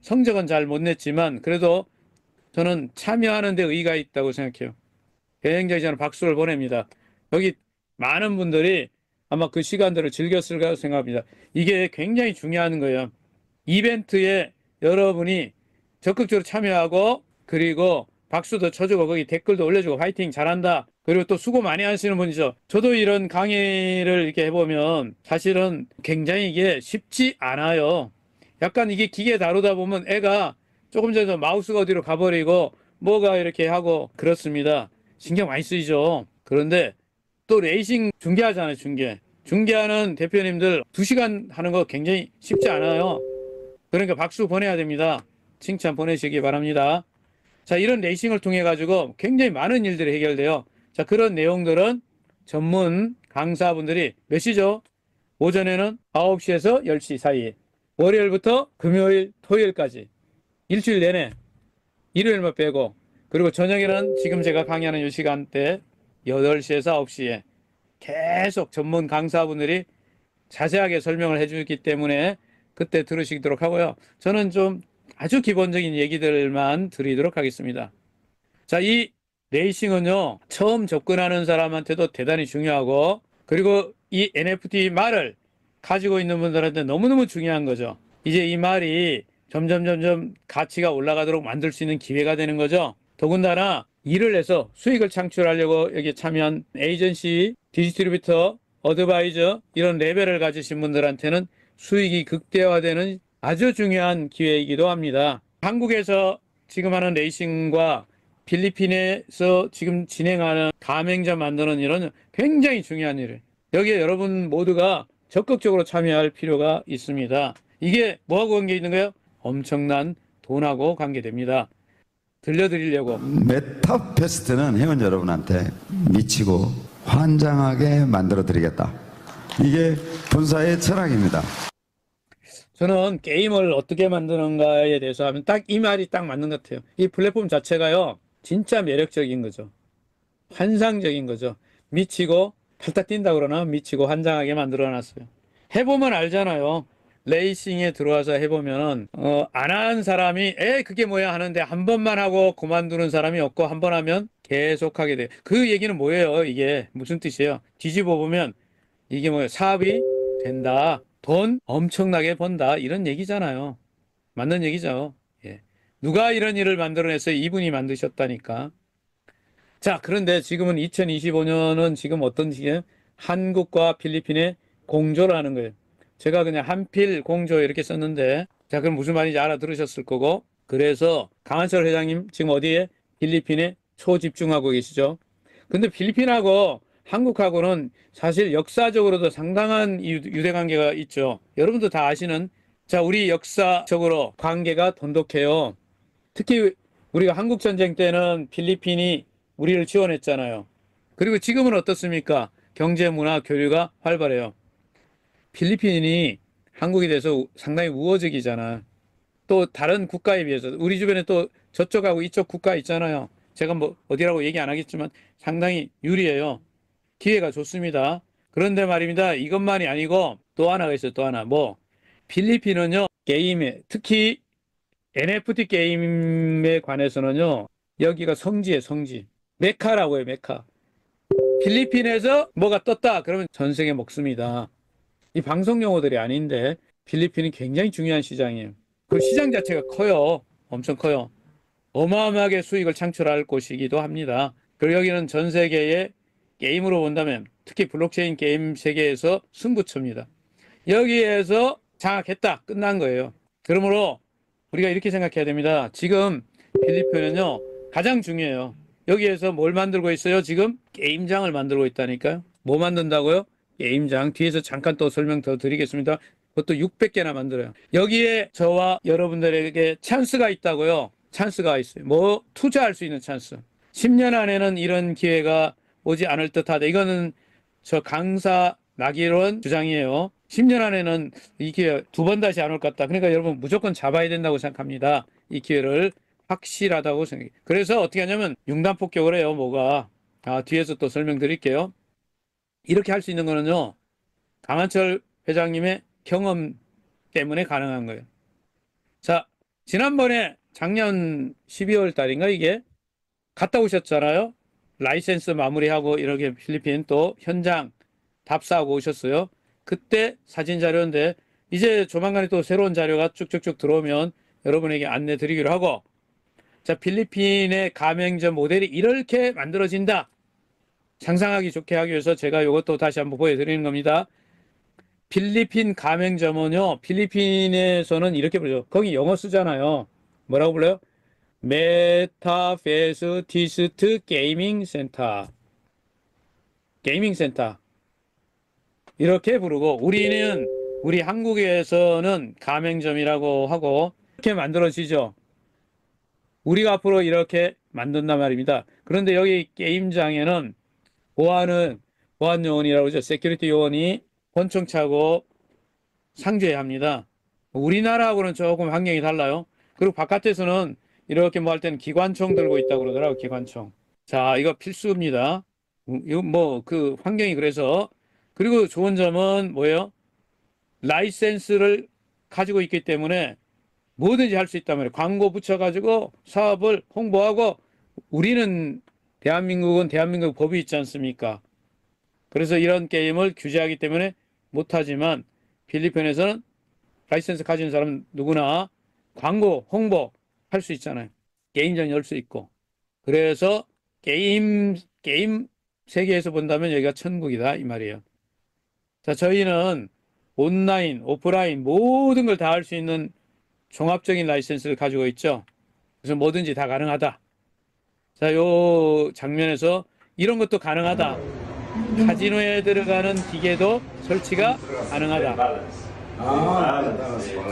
Speaker 1: 성적은 잘 못 냈지만 그래도 저는 참여하는 데 의의가 있다고 생각해요. 굉장히 저는 박수를 보냅니다. 여기 많은 분들이 아마 그 시간들을 즐겼을 거라고 생각합니다. 이게 굉장히 중요한 거예요. 이벤트에 여러분이 적극적으로 참여하고 그리고 박수도 쳐주고 거기 댓글도 올려주고 화이팅 잘한다. 그리고 또 수고 많이 하시는 분이죠. 저도 이런 강의를 이렇게 해보면 사실은 굉장히 이게 쉽지 않아요. 약간 이게 기계 다루다 보면 애가 조금 전에 마우스가 어디로 가버리고 뭐가 이렇게 하고 그렇습니다. 신경 많이 쓰이죠. 그런데 또 레이싱 중계하잖아요. 중계하는 대표님들 2시간 하는 거 굉장히 쉽지 않아요. 그러니까 박수 보내야 됩니다. 칭찬 보내시기 바랍니다. 자, 이런 레이싱을 통해 가지고 굉장히 많은 일들이 해결돼요. 자, 그런 내용들은 전문 강사분들이 몇 시죠? 오전에는 9시에서 10시 사이, 월요일부터 금요일, 토요일까지 일주일 내내, 일요일만 빼고, 그리고 저녁에는 지금 제가 강의하는 이 시간대 8시에서 9시에 계속 전문 강사분들이 자세하게 설명을 해주기 때문에 그때 들으시도록 하고요. 저는 좀 아주 기본적인 얘기들만 드리도록 하겠습니다. 자, 이 레이싱은요, 처음 접근하는 사람한테도 대단히 중요하고, 그리고 이 NFT 말을 가지고 있는 분들한테 너무너무 중요한 거죠. 이제 이 말이 점점 가치가 올라가도록 만들 수 있는 기회가 되는 거죠. 더군다나 일을 해서 수익을 창출하려고 여기 참여한 에이전시, 디스트리뷰터, 어드바이저 이런 레벨을 가지신 분들한테는 수익이 극대화되는 아주 중요한 기회이기도 합니다. 한국에서 지금 하는 레이싱과 필리핀에서 지금 진행하는 가맹점 만드는 일은 굉장히 중요한 일이에요. 여기에 여러분 모두가 적극적으로 참여할 필요가 있습니다. 이게 뭐하고 관계 있는 거예요? 엄청난 돈하고 관계됩니다. 들려드리려고.
Speaker 4: 메타페스트는 회원 여러분한테 미치고 환장하게 만들어 드리겠다. 이게 본사의 철학입니다.
Speaker 1: 저는 게임을 어떻게 만드는가에 대해서 하면 딱 이 말이 딱 맞는 것 같아요. 이 플랫폼 자체가요, 진짜 매력적인 거죠. 환상적인 거죠. 미치고 팔딱 뛴다 그러나 미치고 환장하게 만들어 놨어요. 해보면 알잖아요. 레이싱에 들어와서 해보면은 안 한 사람이 그게 뭐야 하는데 한 번만 하고 그만두는 사람이 없고 한 번 하면 계속 하게 돼요. 그 얘기는 뭐예요? 이게 무슨 뜻이에요? 뒤집어 보면 이게 뭐예요? 사업이 된다. 돈 엄청나게 번다. 이런 얘기잖아요. 맞는 얘기죠. 예. 누가 이런 일을 만들어냈어요? 이분이 만드셨다니까. 자, 그런데 지금은 2025년은 지금 어떤 시기에 한국과 필리핀의 공조를 하는 거예요. 제가 그냥 한필 공조 이렇게 썼는데, 자, 그럼 무슨 말인지 알아들으셨을 거고, 그래서 강한철 회장님 지금 어디에? 필리핀에 초집중하고 계시죠. 근데 필리핀하고 한국하고는 사실 역사적으로도 상당한 유대관계가 있죠. 여러분도 다 아시는, 자, 우리 역사적으로 관계가 돈독해요. 특히 우리가 한국전쟁 때는 필리핀이 우리를 지원했잖아요. 그리고 지금은 어떻습니까? 경제, 문화, 교류가 활발해요. 필리핀이 한국에 대해서 상당히 우호적이잖아. 또 다른 국가에 비해서 우리 주변에 또 저쪽하고 이쪽 국가 있잖아요. 제가 뭐 어디라고 얘기 안 하겠지만 상당히 유리해요. 기회가 좋습니다. 그런데 말입니다. 이것만이 아니고 또 하나가 있어요. 또 하나. 뭐 필리핀은요. 게임에 특히 NFT 게임에 관해서는요. 여기가 성지예요. 성지. 메카라고 해요. 메카. 필리핀에서 뭐가 떴다. 그러면 전 세계 먹습니다. 이 방송 용어들이 아닌데 필리핀이 굉장히 중요한 시장이에요. 그 시장 자체가 커요. 엄청 커요. 어마어마하게 수익을 창출할 곳이기도 합니다. 그리고 여기는 전 세계의 게임으로 본다면 특히 블록체인 게임 세계에서 승부처입니다. 여기에서 장악했다. 끝난 거예요. 그러므로 우리가 이렇게 생각해야 됩니다. 지금 필리핀은요. 가장 중요해요. 여기에서 뭘 만들고 있어요? 지금 게임장을 만들고 있다니까요. 뭐 만든다고요? 게임장. 뒤에서 잠깐 또 설명 더 드리겠습니다. 그것도 600개나 만들어요. 여기에 저와 여러분들에게 찬스가 있다고요. 찬스가 있어요. 뭐 투자할 수 있는 찬스. 10년 안에는 이런 기회가 오지 않을 듯하다. 이거는 저 강사 나기론 주장이에요. 10년 안에는 이 기회 두 번 다시 안 올 것 같다. 그러니까 여러분 무조건 잡아야 된다고 생각합니다. 이 기회를 확실하다고 생각해요. 그래서 어떻게 하냐면 융단폭격을 해요. 뭐가. 뒤에서 또 설명드릴게요. 이렇게 할 수 있는 거는요. 강한철 회장님의 경험 때문에 가능한 거예요. 자, 지난번에 작년 12월 달인가 이게 갔다 오셨잖아요. 라이센스 마무리하고 이렇게 필리핀 또 현장 답사하고 오셨어요. 그때 사진 자료인데 이제 조만간에 또 새로운 자료가 쭉쭉쭉 들어오면 여러분에게 안내 드리기로 하고, 자, 필리핀의 가맹점 모델이 이렇게 만들어진다. 상상하기 좋게 하기 위해서 제가 이것도 다시 한번 보여드리는 겁니다. 필리핀 가맹점은요, 필리핀에서는 이렇게 부르죠. 거기 영어 쓰잖아요. 뭐라고 불러요? 메타페스티스트 게이밍 센터. 게이밍 센터. 이렇게 부르고, 우리 한국에서는 가맹점이라고 하고, 이렇게 만들어지죠. 우리가 앞으로 이렇게 만든단 말입니다. 그런데 여기 게임장에는 보안 요원이라고 그러죠. 세큐리티 요원이 권총 차고 상주해야 합니다. 우리나라하고는 조금 환경이 달라요. 그리고 바깥에서는 이렇게 뭐 할 때는 기관총 들고 있다고 그러더라고요. 기관총. 자, 이거 필수입니다. 이거 뭐 그 환경이 그래서. 그리고 좋은 점은 뭐예요? 라이센스를 가지고 있기 때문에 뭐든지 할 수 있단 말이에요. 광고 붙여가지고 사업을 홍보하고, 우리는 대한민국 법이 있지 않습니까? 그래서 이런 게임을 규제하기 때문에 못하지만 필리핀에서는 라이센스 가진 사람 누구나 광고, 홍보 할 수 있잖아요. 게임장 열 수 있고. 그래서 게임 세계에서 본다면 여기가 천국이다 이 말이에요. 자, 저희는 온라인, 오프라인 모든 걸 다 할 수 있는 종합적인 라이센스를 가지고 있죠. 그래서 뭐든지 다 가능하다. 자, 요 장면에서 이런 것도 가능하다. 카지노에 들어가는 기계도 설치가 가능하다.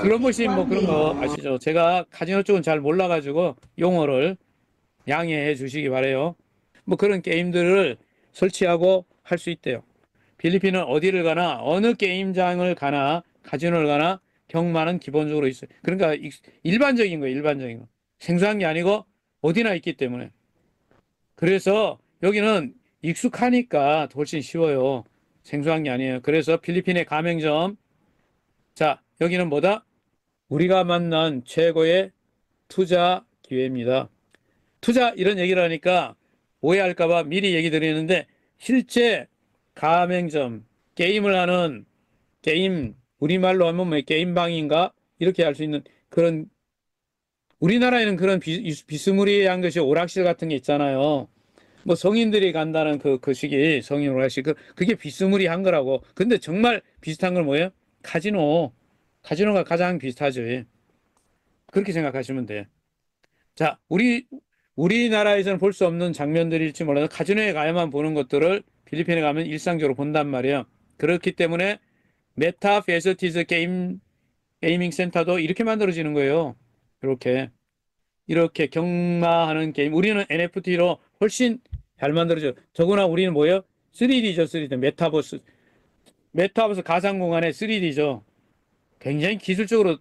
Speaker 1: 슬롯머신 뭐 그런 거 아시죠? 제가 카지노 쪽은 잘 몰라가지고 용어를 양해해 주시기 바래요. 뭐 그런 게임들을 설치하고 할 수 있대요. 필리핀은 어디를 가나, 어느 게임장을 가나, 카지노를 가나 경마는 기본적으로 있어요. 그러니까 일반적인 거예요. 일반적인 거. 생소한 게 아니고 어디나 있기 때문에. 그래서 여기는 익숙하니까 훨씬 쉬워요. 생소한 게 아니에요. 그래서 필리핀의 가맹점. 자, 여기는 뭐다? 우리가 만난 최고의 투자 기회입니다. 투자 이런 얘기를 하니까 오해할까봐 미리 얘기 드리는데 실제 가맹점, 게임을 하는 게임, 우리말로 하면 뭐 게임방인가? 이렇게 할 수 있는 그런 우리나라에는 그런 비스무리한 것이 오락실 같은 게 있잖아요. 뭐 성인들이 간다는 그 식이 성인 오락실 그게 비스무리한 거라고. 근데 정말 비슷한 건 뭐예요? 카지노. 카지노가 가장 비슷하죠. 그렇게 생각하시면 돼요. 자, 우리나라에서는 볼 수 없는 장면들일지 몰라도 카지노에 가야만 보는 것들을 필리핀에 가면 일상적으로 본단 말이에요. 그렇기 때문에 메타 페서티즈 게이밍 센터도 이렇게 만들어지는 거예요. 이렇게 경마하는 게임. 우리는 NFT로 훨씬 잘 만들어져. 더구나 우리는 뭐예요? 3D죠, 3D. 메타버스 가상공간의 3D죠. 굉장히 기술적으로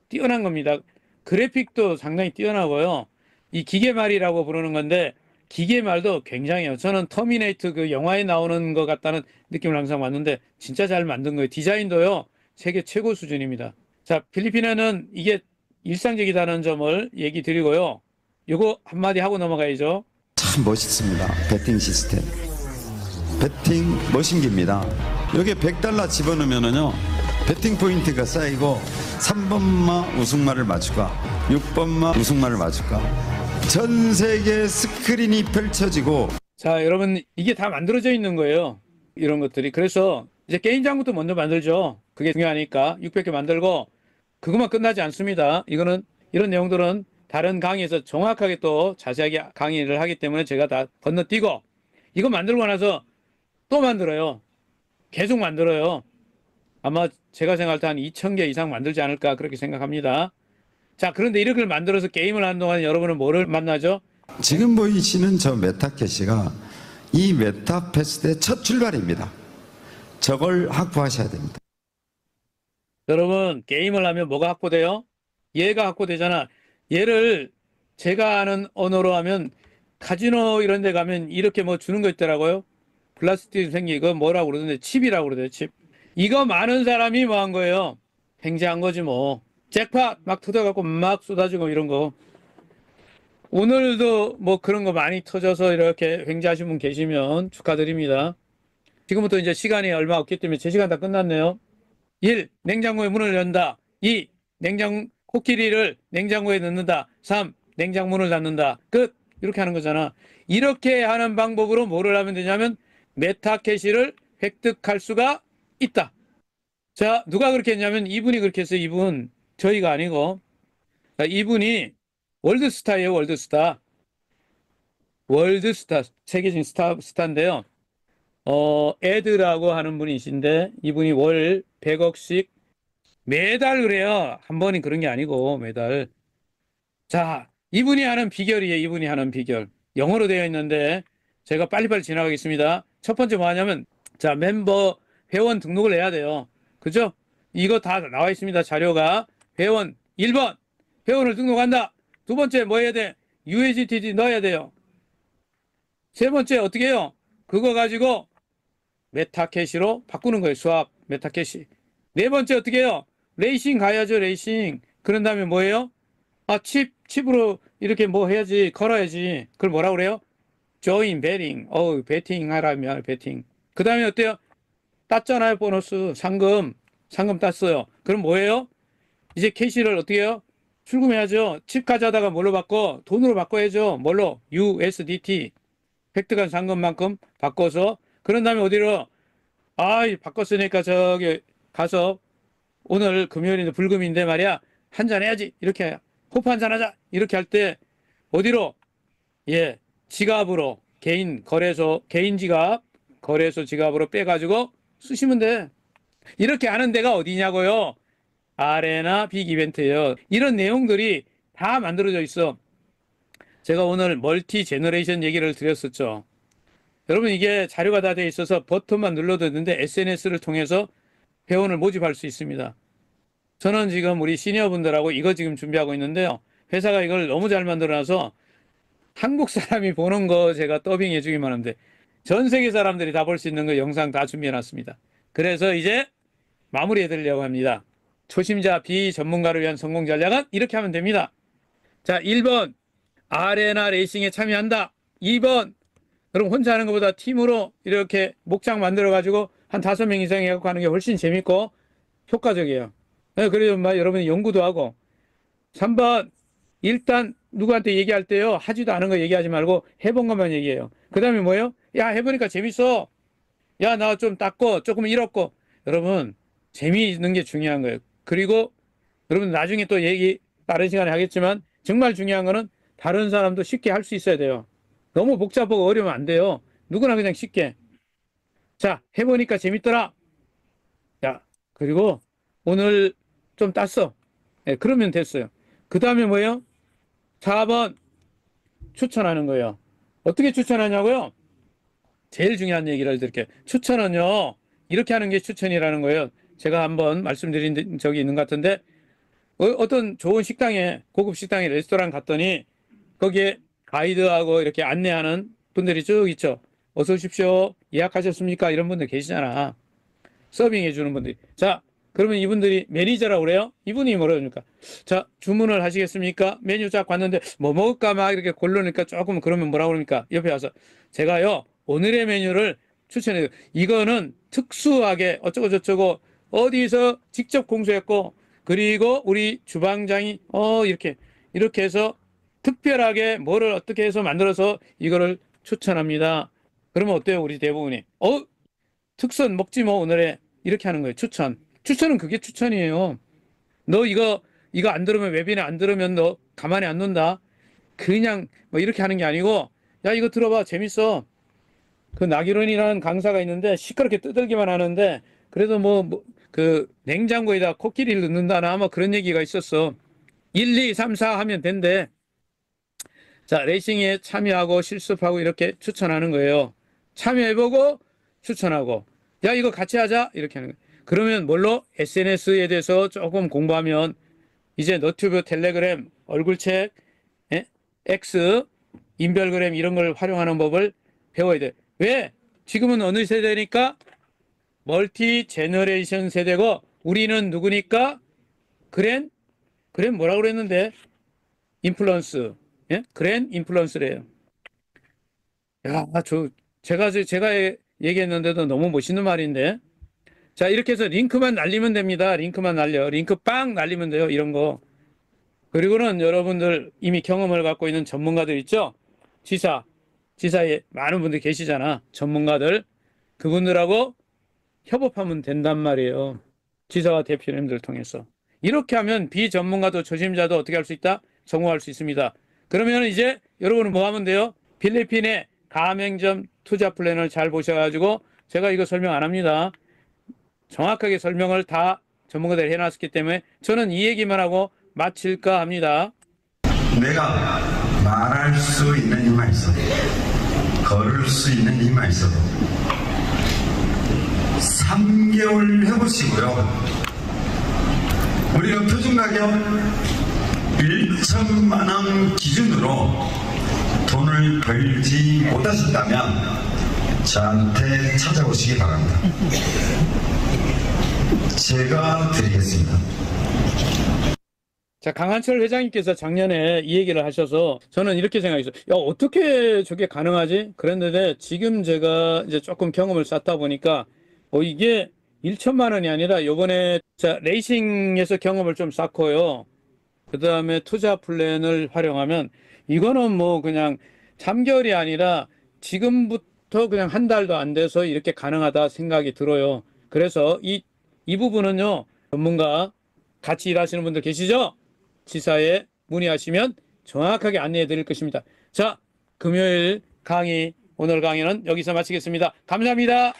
Speaker 1: 뛰어난 겁니다. 그래픽도 상당히 뛰어나고요. 이 기계말이라고 부르는 건데 기계말도 굉장해요. 저는 터미네이터 그 영화에 나오는 것 같다는 느낌을 항상 받는데 진짜 잘 만든 거예요. 디자인도요. 세계 최고 수준입니다. 자, 필리핀에는 이게 일상적이다는 점을 얘기 드리고요. 요거 한마디 하고 넘어가야죠.
Speaker 4: 참 멋있습니다. 배팅 시스템. 배팅 머신기입니다. 여기에 $100 집어넣으면은요, 배팅 포인트가 쌓이고 3번마 우승마를 맞출까, 6번마 우승마를 맞출까, 전 세계 스크린이 펼쳐지고.
Speaker 1: 자, 여러분 이게 다 만들어져 있는 거예요. 이런 것들이. 그래서 이제 게임 장부터 먼저 만들죠. 그게 중요하니까 600개 만들고 그것만 끝나지 않습니다. 이런 내용들은 다른 강의에서 정확하게 또 자세하게 강의를 하기 때문에 제가 다 건너뛰고 이거 만들고 나서 또 만들어요. 계속 만들어요. 아마 제가 생각할 때 한 2,000개 이상 만들지 않을까 그렇게 생각합니다. 자, 그런데 이렇게 만들어서 게임을 하는 동안 여러분은 뭐를 만나죠?
Speaker 4: 지금 보이시는 저 메타캐시가 이 메타패스트의 첫 출발입니다. 저걸 확보하셔야 됩니다.
Speaker 1: 여러분 게임을 하면 뭐가 확보돼요? 얘가 확보되잖아. 얘를 제가 아는 언어로 하면 카지노 이런 데 가면 이렇게 뭐 주는 거 있더라고요. 플라스틱 생기고 뭐라고 그러던데 칩이라고 그러대요. 칩. 이거 많은 사람이 뭐 한 거예요? 횡재한 거지 뭐. 잭팟 막 터져갖고 막 쏟아지고 이런 거. 오늘도 뭐 그런 거 많이 터져서 이렇게 횡재하신 분 계시면 축하드립니다. 지금부터 이제 시간이 얼마 없기 때문에 제 시간 다 끝났네요. 1. 냉장고에 문을 연다. 2. 코끼리를 냉장고에 넣는다. 3. 냉장문을 닫는다. 끝. 이렇게 하는 거잖아. 이렇게 하는 방법으로 뭐를 하면 되냐면 메타캐시를 획득할 수가 있다. 자, 누가 그렇게 했냐면 이분이 그렇게 했어요. 이분. 저희가 아니고. 자, 이분이 월드스타예요. 월드스타. 월드스타. 세계적인 스타인데요. 에드라고 하는 분이신데 이분이 월 100억씩 매달 그래요. 한 번이 그런 게 아니고 매달. 자, 이분이 하는 비결이에요. 이분이 하는 비결. 영어로 되어 있는데 제가 빨리빨리 지나가겠습니다. 첫 번째 뭐 하냐면 자, 멤버 회원 등록을 해야 돼요. 그죠? 이거 다 나와 있습니다. 자료가. 회원 1번 회원을 등록한다. 두 번째 뭐 해야 돼? USDT 넣어야 돼요. 세 번째 어떻게 해요? 그거 가지고 메타캐시로 바꾸는 거예요. 수압 메타캐시. 네 번째 어떻게 해요? 레이싱 가야죠. 레이싱. 그런 다음에 뭐예요? 아, 칩으로 이렇게 뭐 해야지. 걸어야지. 그걸 뭐라 그래요? join betting. 베팅 하라면 베팅. 그 다음에 어때요? 땄잖아요. 보너스. 상금 땄어요. 그럼 뭐예요? 이제 캐시를 어떻게 해요? 출금해야죠. 칩 가져다가 뭘로 바꿔? 돈으로 바꿔야죠. 뭘로? USDT. 획득한 상금만큼 바꿔서 그런 다음에 어디로? 바꿨으니까 저기 가서 오늘 금요일인데 불금인데 말이야. 한잔 해야지. 이렇게 호프 한잔 하자. 이렇게 할 때 어디로? 예, 지갑으로 개인 지갑 거래소 지갑으로 빼가지고 쓰시면 돼. 이렇게 하는 데가 어디냐고요? 아레나 빅 이벤트예요. 이런 내용들이 다 만들어져 있어. 제가 오늘 멀티 제너레이션 얘기를 드렸었죠. 여러분 이게 자료가 다 돼 있어서 버튼만 눌러도 되는데 SNS를 통해서 회원을 모집할 수 있습니다. 저는 지금 우리 시니어분들하고 이거 지금 준비하고 있는데요. 회사가 이걸 너무 잘 만들어놔서 한국 사람이 보는 거 제가 더빙해 주기만 하면 돼. 전 세계 사람들이 다 볼 수 있는 거 영상 다 준비해 놨습니다. 그래서 이제 마무리해 드리려고 합니다. 초심자 비전문가를 위한 성공 전략은 이렇게 하면 됩니다. 자, 1번 아레나 레이싱에 참여한다. 2번 그럼 혼자 하는 것보다 팀으로 이렇게 목장 만들어 가지고 한 5명 이상 해갖고 하는 게 훨씬 재밌고 효과적이에요. 그래서 막 여러분이 연구도 하고. 3번 일단 누구한테 얘기할 때요, 하지도 않은 거 얘기하지 말고 해본 것만 얘기해요. 그 다음에 뭐예요? 야, 해보니까 재밌어. 야, 나 좀 닦고 조금 잃었고. 여러분 재미있는 게 중요한 거예요. 그리고 여러분 나중에 또 얘기 다른 시간에 하겠지만 정말 중요한 거는 다른 사람도 쉽게 할 수 있어야 돼요. 너무 복잡하고 어려우면 안 돼요. 누구나 그냥 쉽게. 자, 해보니까 재밌더라. 야, 그리고 오늘 좀 땄어. 네, 그러면 됐어요. 그 다음에 뭐예요? 4번 추천하는 거예요. 어떻게 추천하냐고요? 제일 중요한 얘기를 드릴게요. 추천은요, 이렇게 하는 게 추천이라는 거예요. 제가 한번 말씀드린 적이 있는 것 같은데, 어떤 좋은 식당에, 고급 식당에 레스토랑 갔더니 거기에 가이드하고 이렇게 안내하는 분들이 쭉 있죠. 어서 오십시오. 예약하셨습니까? 이런 분들 계시잖아. 서빙해 주는 분들이. 자, 그러면 이분들이 매니저라고 그래요? 이분이 뭐라고 합니까? 자, 주문을 하시겠습니까? 메뉴 쫙 봤는데 뭐 먹을까 막 이렇게 고르니까 조금 그러면 뭐라고 그럽니까? 옆에 와서 제가요, 오늘의 메뉴를 추천해요. 이거는 특수하게 어쩌고 저쩌고 어디서 직접 공수했고, 그리고 우리 주방장이 이렇게 해서 특별하게 뭐를 어떻게 해서 만들어서 이거를 추천합니다. 그러면 어때요? 우리 대부분이 특선 먹지 뭐 오늘의, 이렇게 하는 거예요. 추천은 그게 추천이에요. 너 이거 안 들으면, 웨비나 안 들으면 너 가만히 안 둔다. 그냥 뭐 이렇게 하는 게 아니고, 야, 이거 들어봐, 재밌어. 그 나기론이라는 강사가 있는데 시끄럽게 뜨들기만 하는데, 그래도 그 냉장고에다 코끼리를 넣는다나 뭐 그런 얘기가 있었어. 1, 2, 3, 4 하면 된대. 자, 레이싱에 참여하고 실습하고 이렇게 추천하는 거예요. 참여해보고 추천하고, 야, 이거 같이 하자, 이렇게 하는 거예요. 그러면 뭘로? SNS에 대해서 조금 공부하면 이제 너튜브, 텔레그램, 얼굴책, X, 인별그램 이런 걸 활용하는 법을 배워야 돼. 왜? 지금은 어느 세대니까? 멀티 제너레이션 세대고, 우리는 누구니까? 그랜 뭐라고 그랬는데? 인플루언스. 예? 그랜 인플루언스래요. 야, 제가 얘기했는데도 너무 멋있는 말인데. 자, 이렇게 해서 링크만 날리면 됩니다. 링크만 날려. 링크 빵 날리면 돼요. 이런 거. 그리고는 여러분들 이미 경험을 갖고 있는 전문가들 있죠? 지사에 많은 분들 계시잖아. 전문가들. 그분들하고 협업하면 된단 말이에요. 지사와 대표님들 통해서. 이렇게 하면 비전문가도 초심자도 어떻게 할 수 있다? 성공할 수 있습니다. 그러면 이제 여러분은 뭐 하면 돼요? 필리핀의 가맹점 투자 플랜을 잘 보셔가지고, 제가 이거 설명 안 합니다. 정확하게 설명을 다 전문가들이 해놨기 때문에 저는 이 얘기만 하고 마칠까 합니다.
Speaker 5: 내가 말할 수 있는 힘만 있어도, 걸을 수 있는 힘만 있어도 3개월 해보시고요. 우리가 표준가격 1천만 원 기준으로 돈을 벌지 못하셨다면 저한테 찾아오시기 바랍니다. 제가 드리겠습니다.
Speaker 1: 자, 강한철 회장님께서 작년에 이 얘기를 하셔서 저는 이렇게 생각했어요. 야, 어떻게 저게 가능하지? 그랬는데 지금 제가 이제 조금 경험을 쌓다 보니까 이게 1천만 원이 아니라 요번에 레이싱에서 경험을 좀 쌓고요. 그 다음에 투자 플랜을 활용하면 이거는 뭐 그냥 3개월이 아니라 지금부터 그냥 한 달도 안 돼서 이렇게 가능하다 생각이 들어요. 그래서 이 부분은요, 전문가 같이 일하시는 분들 계시죠? 지사에 문의하시면 정확하게 안내해 드릴 것입니다. 자, 금요일 강의, 오늘 강의는 여기서 마치겠습니다. 감사합니다.